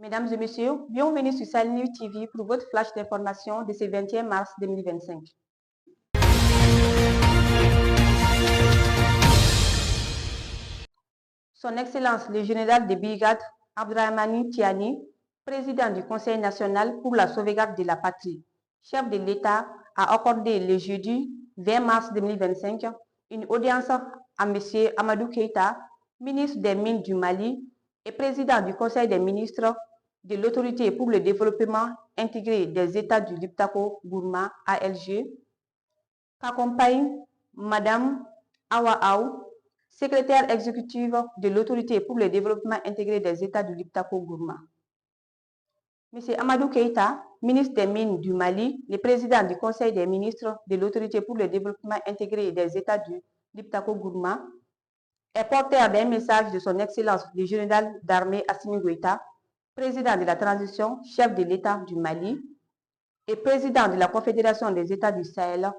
Mesdames et messieurs, bienvenue sur Sahel News TV pour votre flash d'information de ce 21 mars 2025. Son Excellence le général de brigade Abdrahmani Tiani, président du Conseil national pour la sauvegarde de la patrie, chef de l'État, a accordé le jeudi 20 mars 2025 une audience à M. Amadou Keïta, ministre des Mines du Mali et président du Conseil des ministres de l'Autorité pour le développement intégré des États du Liptako-Gourma ALG, qu'accompagne Mme Awa Aou, secrétaire exécutive de l'Autorité pour le développement intégré des États du Liptako-Gourma. M. Amadou Keïta, ministre des Mines du Mali, le président du Conseil des ministres de l'Autorité pour le développement intégré des États du Liptako-Gourma, est porteur d'un message de son Excellence le général d'armée Assimi Goïta, président de la transition, chef de l'État du Mali et président de la Confédération des États du Sahel,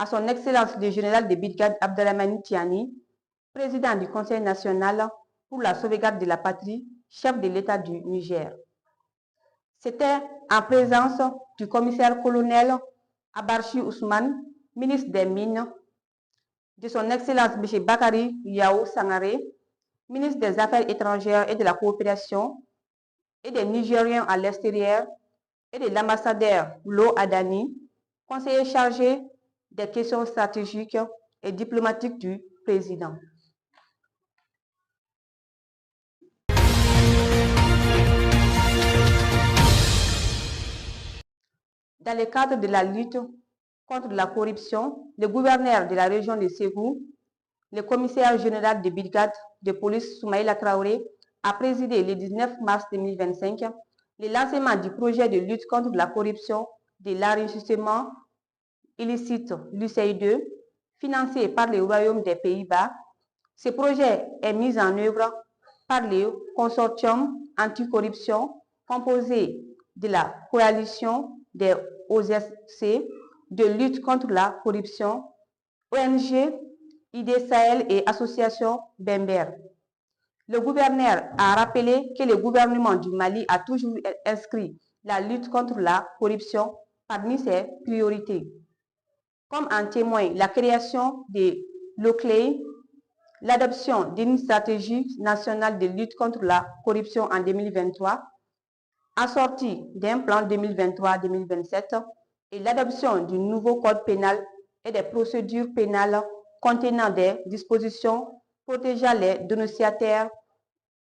à son Excellence le général de brigade Abdrahmani Tiani, président du Conseil national pour la sauvegarde de la patrie, chef de l'État du Niger. C'était en présence du commissaire-colonel Abarchi Ousmane, ministre des Mines, de son Excellence M. Bakari Yao Sangaré, ministre des Affaires étrangères et de la coopération, et des Nigériens à l'extérieur, et de l'ambassadeur Lo Adani, conseiller chargé des questions stratégiques et diplomatiques du président. Dans le cadre de la lutte contre la corruption, le gouverneur de la région de Ségou, le commissaire général de brigade de police Soumaïla Traoré, a présidé le 19 mars 2025 le lancement du projet de lutte contre la corruption de l'enrichissement illicite l'UCI2, financé par le Royaume des Pays-Bas. Ce projet est mis en œuvre par le consortium anticorruption composé de la coalition des OSC de lutte contre la corruption, ONG, ID Sahel et Association Bember. Le gouverneur a rappelé que le gouvernement du Mali a toujours inscrit la lutte contre la corruption parmi ses priorités. Comme en témoigne la création de l'OCLEI, l'adoption d'une stratégie nationale de lutte contre la corruption en 2023, assortie d'un plan 2023-2027, et l'adoption du nouveau code pénal et des procédures pénales contenant des dispositions protégeant les dénonciateurs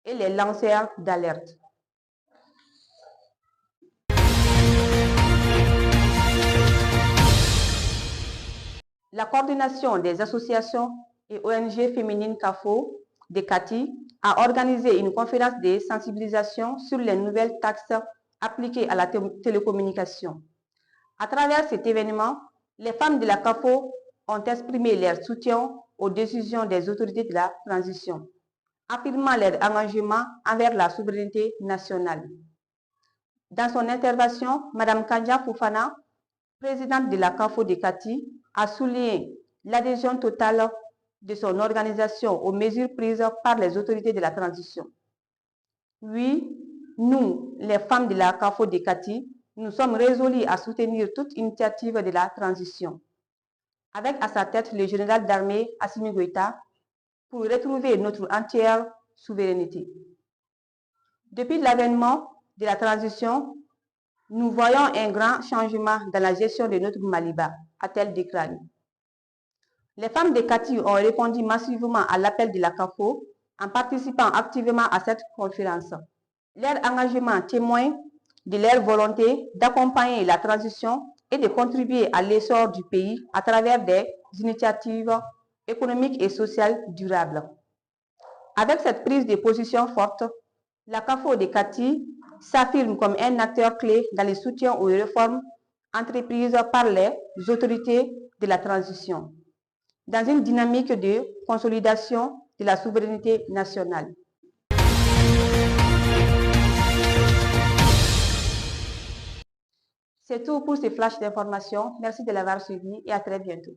et les lanceurs d'alerte. La coordination des associations et ONG féminines CAFO de Kati a organisé une conférence de sensibilisation sur les nouvelles taxes appliquées à la télécommunication. À travers cet événement, les femmes de la CAFO ont exprimé leur soutien aux décisions des autorités de la transition, affirmant leur engagement envers la souveraineté nationale. Dans son intervention, Mme Kanja Foufana, présidente de la CAFO de Kati, a souligné l'adhésion totale de son organisation aux mesures prises par les autorités de la transition. Oui, nous, les femmes de la CAFO de Kati, nous sommes résolus à soutenir toute initiative de la transition, avec à sa tête le général d'armée Assimi Goïta, pour retrouver notre entière souveraineté. Depuis l'avènement de la transition, nous voyons un grand changement dans la gestion de notre Maliba, a-t-elle déclaré. Les femmes de Kati ont répondu massivement à l'appel de la CAFO en participant activement à cette conférence. Leur engagement témoigne de leur volonté d'accompagner la transition et de contribuer à l'essor du pays à travers des initiatives économiques et sociales durables. Avec cette prise de position forte, la CAFO de Kati s'affirme comme un acteur clé dans le soutien aux réformes entreprises par les autorités de la transition, dans une dynamique de consolidation de la souveraineté nationale. C'est tout pour ces flashs d'information. Merci de l'avoir suivi et à très bientôt.